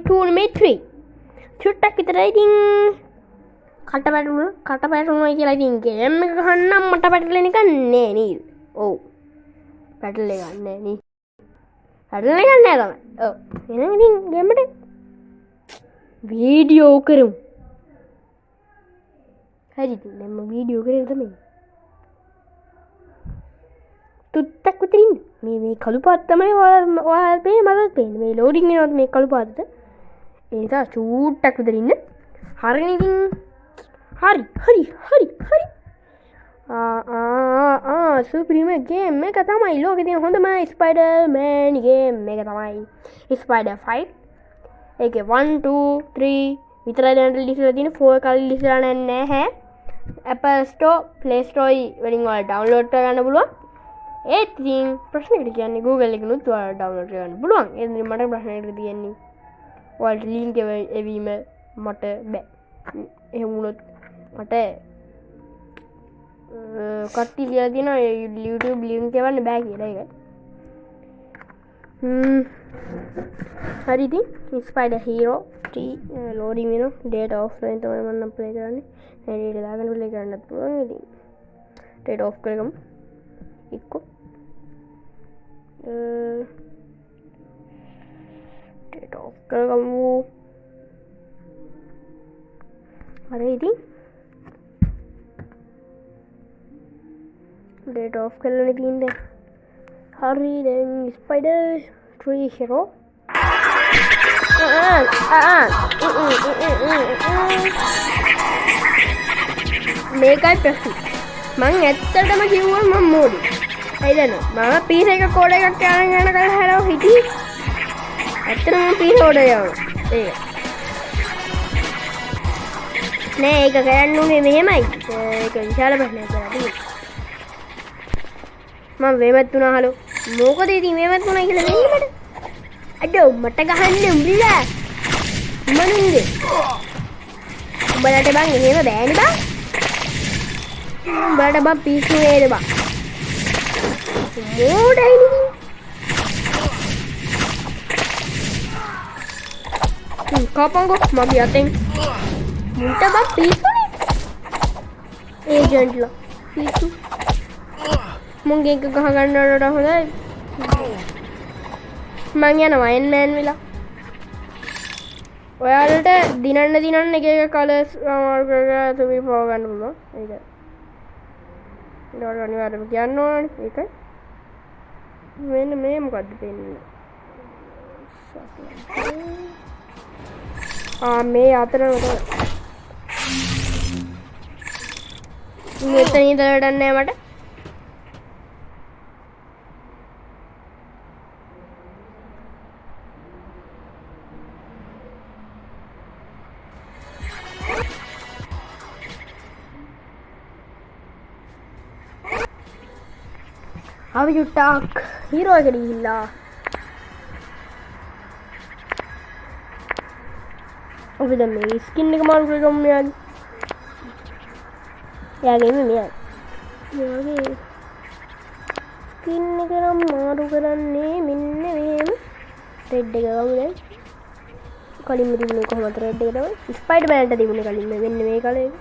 tournament 3 චුට්ටක් විතර ඉතින් කටපැටුණා කියලා ඉතින් ගේම් එක ගහන්නම් මට පැටලෙන එක නෑ නේද? ඔව්. පැටලෙ ගන්න නෑ නේ. පැටලෙ ගන්න නෑ තමයි. ඔව්. එහෙනම් ඉතින් ගේමට වීඩියෝ කරමු. හරිද? දැන් මම වීඩියෝ කරේ තමයි. තුත්තක් විතර ඉන්න. මේ කළු පාට තමයි ඔයාලා පේන්නේ මටත් පේන්නේ. මේ ලෝඩින් වෙනවත් මේ කළු පාටට. ඒ නිසා චූට්ටක් විතර ඉන්න. හරිනේ ඉතින්. හරි. සුප්‍රීම ගේම් එක තමයි ලෝකේ තියෙන හොඳම ස්පයිඩර්මෑන් ගේම් එක තමයි. Spider fight. ඒකේ 1 2 3 විතරයි දැනට ලිස්ට් තියෙන 4 කලින් ලිස්ට් කරලා නැහැ. Apple Store, Play Store වලින් ඔයාලා ඩවුන්ලෝඩ් කරගන්න පුළුවන්. ඒත් ඉතින් ප්‍රශ්නෙකට කියන්නේ Google එකනුත් ඔයාලා ඩවුන්ලෝඩ් කරගන්න පුළුවන්. ඒ නිසා මට ප්‍රශ්නෙකට තියෙන්නේ ඔයාලට ලින්ක් එක එවීම මට බෑ. එහෙම වුණොත් මට කට්ටිය කියලා තියෙනවා YouTube ලින්ක් එවන්න බෑ කියලා ඒක. හරි ඉතින් Spider Hero 3 loading වෙනවා. data offline තමයි මම නම් play කරන්නේ. හැරි දාගෙන play කරන්නත් පුළුවන් ඉතින්. data off කරගමු. එක්ක data off කරගමු. හරි ඉතින් data off කරලා තියෙන්නේ. හරි දැන් Spider 3 Hero මේකයි ප්‍රශ්නේ. මං ඇත්තටම කිව්වා මම මෝඩි. හරිද? මම පීස් එක කෝඩ් එකක් අරන් යන කල හැරව හිටියේ. ඇත්තටම මම පීස් ඕඩර් යවනවා. ඒක. නෑ ඒක කරන්න උනේ මෙහෙමයි. ඒක විශාල ප්‍රශ්නයක් කරලා තියෙනවා. මම වේමත් තුනා හලෝ. මොකද ඉතින් වේමත් තුනා කියලා වෙන්නේ මට? අඩෝ මට ගහන්න උඹලා. මනුන්ගේ. උඹලට බං එහෙම බෑනේ බං. උඹලට බං පිස්සු වේද බං. මොඩයිනේ. කපංගෝ මගේ අතෙන්. මුන්ට බං පිස්සුනේ. ඒජන්ට්ලා පිස්සු. මුන්ගේ එක ගහ ගන්නවට හොඳයි. මං යනවා එන්මෑන් වෙලා. ඔයාලට දිනන්න එක එක කලර්ස් මාර්ක් කරලා තුමි පව ගන්න පුළුවන්. ඒක. ඊට අනිවාර්යයෙන්ම කියන්න ඕනනේ. ඒකයි. මෙන්න මේ මොකද්ද පෙන්නේ? මේ අතරම තමයි. මෙතන ඉඳලා වැඩක් නැහැ මට. අපි චුට්ටක් හීරෝ එකට ගිහිල්ලා අපි දැන් මේ ස්කින් එක මාරු කරගමු මෙයාගේ. එයාගේ මෙයාගේ ස්කින් එක නම් මාරු කරන්නේ මෙන්න මෙහෙම රෙඩ් එක ගමු දැන්. කලින් තිබුණේ කොහොමද රෙඩ් එක තමයි. ස්පයිඩර්මෑන්ට තිබුණේ කලින් මෙන්න මේ කලර් එක.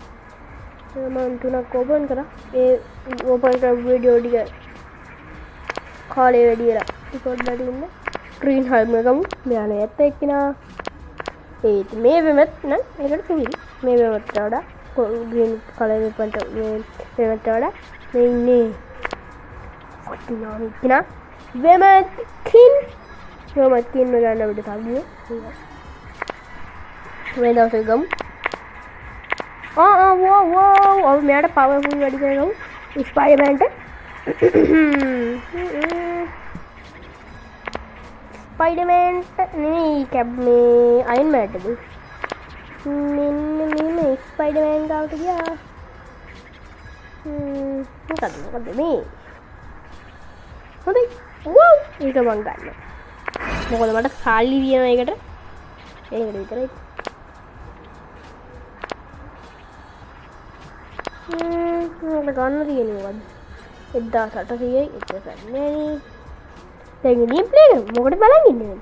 මම තුනක් ඕපන් කරා. ඒ ඕපන් කරපු වීඩියෝ ටික කාලේ වැඩි වෙලා ඉකොඩ්ඩට ඉන්න ග්‍රීන් හල්ම ගමු. මෙයාලා ඇත්ත එක්කිනා. ඒත් මේ වෙමත් නම් ඒකට සුවිලි. මේ වෙමත් වඩා ග්‍රීන් කලර් වෙපන්ට මේ වෙමත් වඩා මේ ඉන්නේ වටිනා එක්කිනා වෙමත් කින් ගන්න අපිට තල්ලිය. මේ දවසේ ගමු. ඔව් මෙයාට පවර්ෆුල් වැඩි කරගමු. ස්පයිඩර්මෑන්ට ස්පයිඩර්මෑන්ට නෙමෙයි කැබ් මේ අයන් මෑන්ටද මෙන්න මේ ස්පයිඩර්මෑන් ගාවට ගියා. මොකද මේ හොඳයි. වව් ඒක මං ගන්න. මොකද මට සල්ලි දිනන එකට විතරයි. මට ගන්න තියෙන්නේ මොකද්ද? 1800යි ඒක ගන්නනේ. දැන් ඉතින් ප්ලේ කරමු. මොකටද බලන් ඉන්නේ?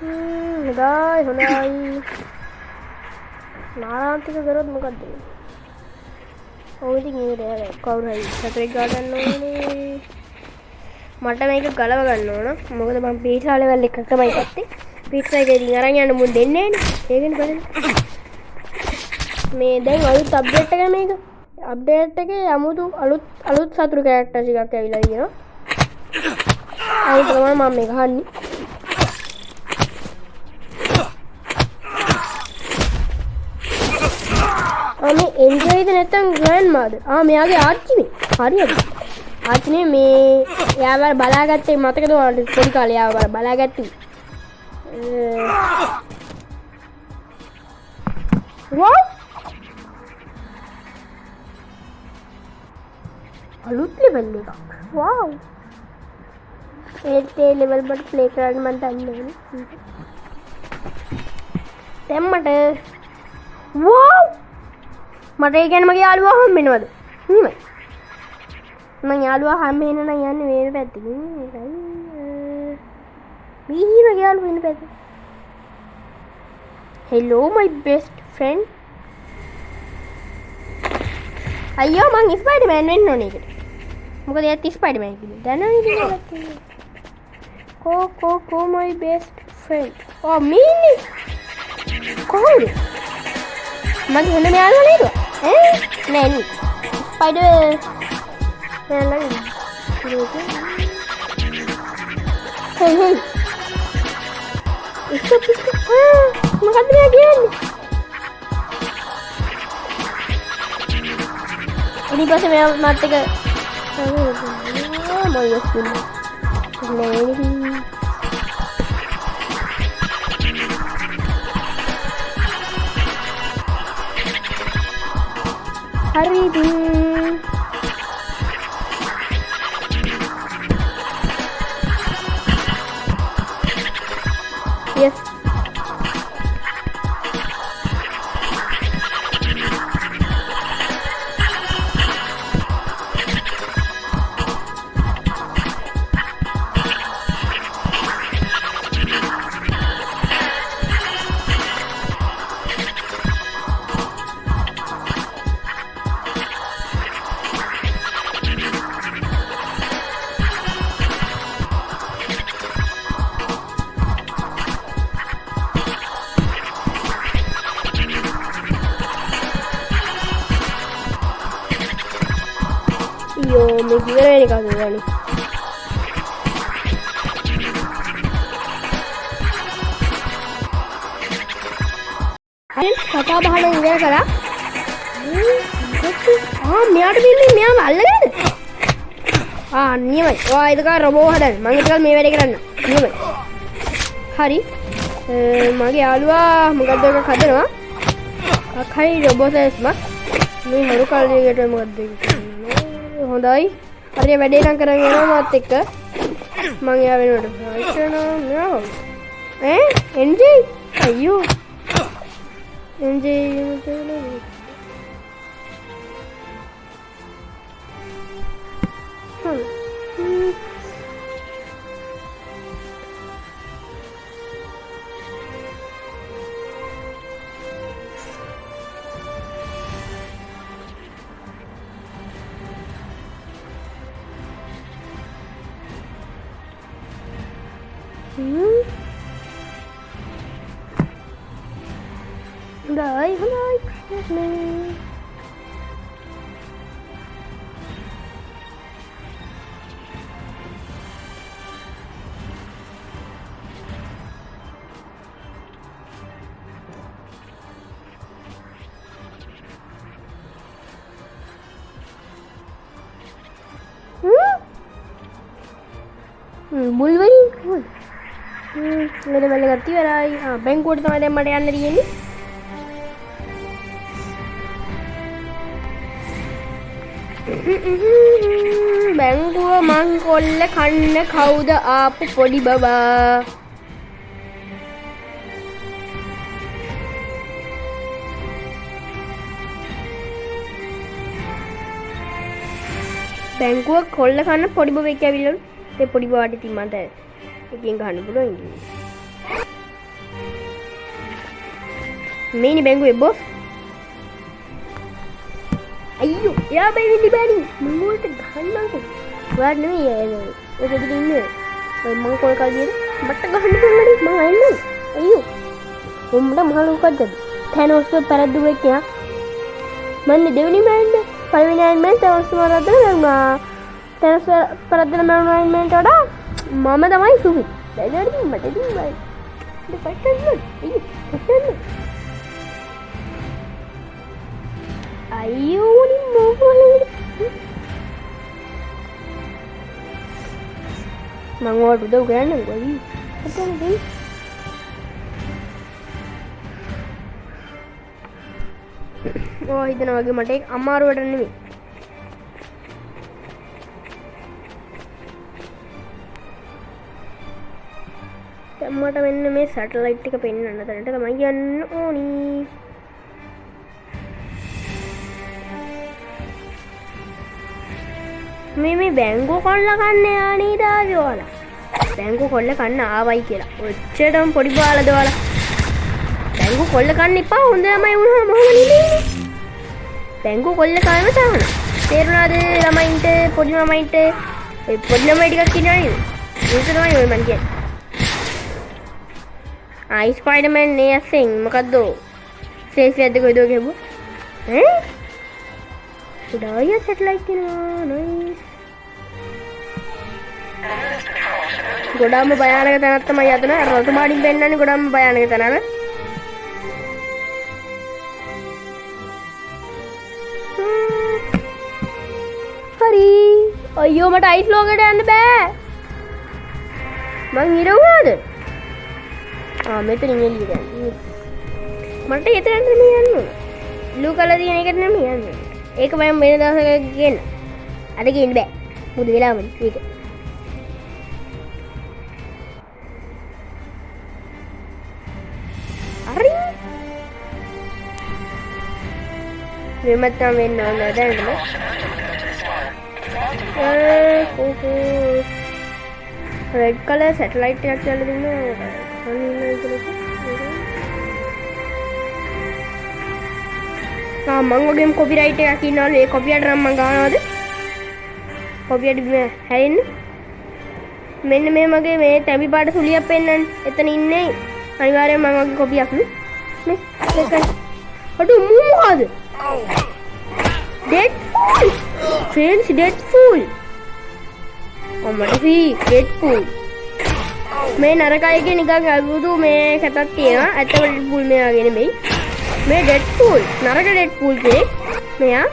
හොඳයි නාරාන්තික කරොත් මොකක්ද වෙන්නේ? ඔව් ඉතින් ඒ කවුරු හරි සතරෙක් ගා ගන්න ඕනේ. මට මේක ගලව ගන්න ඕන. මොකද මම පීට්සා ලෙවල් එකක් තමයි ගත්තේ. පීට්සා එකේ ඉතින් අරන් යන්න මුන් දෙන්නේ නෑනේ. ඒකනේ බලන්න. මේ දැන් අලුත් අප්ඩේට් එක මේක. අප්ඩේට් එකේ 아무තු අලුත් සතුරු කැරක්ටර්ස් එකක් ඇවිල්ලා තියෙනවා. ඒක තමයි මම මේක අහන්නේ. මේ එන්ජොයිද නැත්තම් ග්‍රෑන්ඩ් මාද? මෙයාගේ ආච්චිනේ. හරියද? ආච්චිනේ මේ එයාව බලාගත්තේ මතකද ඔයාලට පොඩි කාලේ එයාව බලාගත්තේ. වොව්! අලුත් ලෙවල් එකක්. වව්! ඒ ලෙවල් වල ප්ලේ කරන්න මම දන්නේ නැහැ. දැන් මට වව්! මට ඒ කියන්නේ මගේ යාළුවා හම්බ වෙනවද? මම යාළුවා හම්බ වෙන නම් යන්නේ මේ පැත්තකින්. මීහි මගේ යාළුවා ඉන්න පැත්තේ. Hello my best friend. අයියෝ මං ස්පයිඩර්මෑන් වෙන්න ඕනේ ඒකට. මොකද එයාත් ස්පයිඩර්මෑන් කියන්නේ. දැනන්නේ කෝ my best friend. මීනි. කොහොමද? මගේ හොඳ යාළුවා නේද? නෑ නේ. ස්පයිඩර් නෑ. හේ. ඉස්කප්. මොකක්ද මේ කියන්නේ? ඊට පස්සේ මම මත් එක හරිද? yes මේ කිවර වෙන එකක් නෙවෙයි. හරි කතා බහන ඉවර කරා. මෙයාට දෙන්නේ මෙයාම අල්ලගෙනද? නියමයි. ඔයා ඒක රොබෝ හදන්න. මම ඒක මේ වැඩේ කරන්න. නියමයි. හරි. මගේ යාළුවා මොකද්ද එකක් හදනවා. හරි රොබෝ සයිස්මක්. මේ හරු කල්ලියකට මොකද්ද හොඳයි. හරි වැඩේ නම් කරන් යනවා මාත් එක්ක. මං එයා වෙනකොට ෆයිට් කරනවා. එන්ජි අයියෝ. එන්ජි හොඳයි. මුල්වලින් මෙලවල ගත්ත ඉවරයි. බැංකුවට තමයි දැන් මට යන්න තියෙන්නේ. බැංකුව මං කොල්ල කන්න කවුද ආපු පොඩි බබා? බැංකුව කොල්ල කන්න පොඩි බබෙක් ඇවිල්ලලු. ඒ පොඩි බබාට ඉතින් මට එකෙන් ගහන්න පුළුවන් ඉන්නේ. මේනි බැංකුවේ බොස්. අයියෝ යා බයි විලි බෑනි මම උන්ට ගහන්නම්කෝ. ඔයාට නෙමෙයි ඔය ගෙදර ඉන්නේ. ඔය මං කොල් කල්දියේ මට ගහන්න පුළුවන් මම එන්නේ. අයියෝ උඹට මහ ලෝකද්ද? තැනොස් පෙරද්දුවේ කියා. මන්නේ දෙවෙනි මෑන්ද පළවෙනි අයින්මෙන්ට් තැනොස් මරද්දන මරුණා. තැනොස් පෙරද්දන මරුණා අයින්මෙන්ට් වඩා මම තමයි සුපි. දැන් මට ඉතින් බයි. ඉතින් පට්ටන්න. අයියෝ පට්ටන්න. අයියෝ නි මොකෝලද? මං ඔයාලට උදව් කරන්නම් ගොවි. පට්ටන්න දෙයි. ඔය හිතනවා වගේ මට ඒක අමාරුවට නෙමෙයි. දැන් මට මෙන්න මේ සැටලයිට් එක පෙන්වන්න තැනට තමයි යන්න ඕනි. මේ බැංකුව කොල්ල කන්න යන්නේ දාවි ඔයාලා. බැංකුව කොල්ල කන්න ආවයි කියලා. ඔච්චරම පොඩි බාලද ඔයාලා. බැංකුව කොල්ල කන්න එපා හොඳ ළමයි වුණාම මොහොම නෙමෙයි. බැංකුව කොල්ල කන්න තහන. තේරුණාද ළමයින්ට පොඩි ළමයින්ට ඒ පොඩි ළමයි ටිකක් ඉන්නවා නේද? ඒක තමයි ඔය මන් කියන්නේ. ආයි ස්පයිඩර්මෑන් නේ ඇස්සෙන් මොකද්ද? සේෆ් එකද කොයිද ගෙවුවා? ඈ? උඩාය සැටලයිට් කෙනා නයිස්. ගොඩාම භයානක තැනක් තමයි යතන. රතු මාඩින් පෙන්නන්නේ ගොඩාම භයානක තැනන. හරි. අයියෝ මට අයිස් ලෝකෙට යන්න බෑ. මං ඉර වුණාද? මෙතනින් එළියට යන්න. මට එතනට නෙමෙයි යන්න ඕන. බ්ලූ කලර් තියෙන එකට නෙමෙයි යන්න. ඒක මම වෙන දවසක ගේන්න. අද ගේන්න බෑ. මුදු වෙලාවම ඒක. හරි. මෙමත් නම් වෙන්න ඕන දැනටම. රෙඩ් කලර් සැටලයිට් එකක් කියලා දෙන්න. මං වගේම කොපිරයිට් එකක් ඉන්නවලු. ඒ කොපියට නම් මං ගන්නවද? කොපියට හැරෙන්න. මෙන්න මේ මගේ මේ තැඹි පාට සුලියක් පෙන්නන්න. එතන ඉන්නේ අනිවාර්යයෙන් මං වගේ කොපියක් නේ. මේ දෙකයි. අඩු මොකද? ඩෙඩ්පූල්. ෆ්‍රෙන්ඩ්ස් ඩෙඩ්පූල්. ඔම්මඩි ඩෙඩ්පූල්. මේ නරකයිගේ නිකන් අලුතු මේ කැතක් තියෙනවා. ඇත්තම ඩෙඩ්පූල් මෙයාගේ නෙමෙයි. මේ ඩෙඩ්පූල් නරක ඩෙඩ්පූල් කෙනෙක්. මෙයා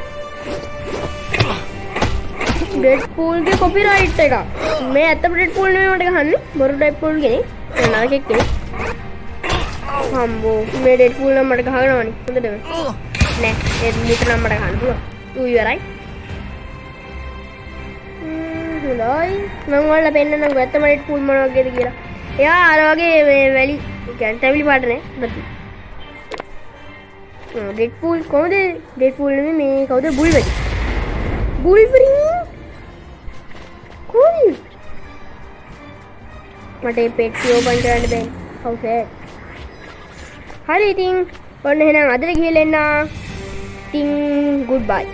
ඩෙඩ්පූල්ගේ කොපිරයිට් එක. මේ ඇත්තම ඩෙඩ්පූල් නෙමෙයි මට ගහන්නේ. බොරු ඩෙඩ්පූල් කෙනෙක්. නරකෙක් කෙනෙක්. හම්බෝ මේ ඩෙඩ්පූල් නම් මට ගහනවනේ. හොඳටම. නෑ ඒ විතර නම් මට ගහන්න පුළුවන්. ඌ ඉවරයි. හොඳයි. මම ඔයාලට පෙන්නන්නම් ඇත්තම ඩෙඩ්පූල් මොන වගේද කියලා. එයා අර වගේ මේ වැලි කියන්නේ තැවිලි පාට නේ. ඩෙඩ්පූල් කොහොමද? ඩෙඩ්පූල් නෙමෙයි මේ කවුද? බුල්වරින්. බුල්වරින් කොහොමද? මට මේ පෙට්ටි ඕපන් කරන්න බෑ. how sad. හරි ඉතින් ඔන්න එහෙනම් අදට ගිහලා එන්න. ඉතින් goodbye.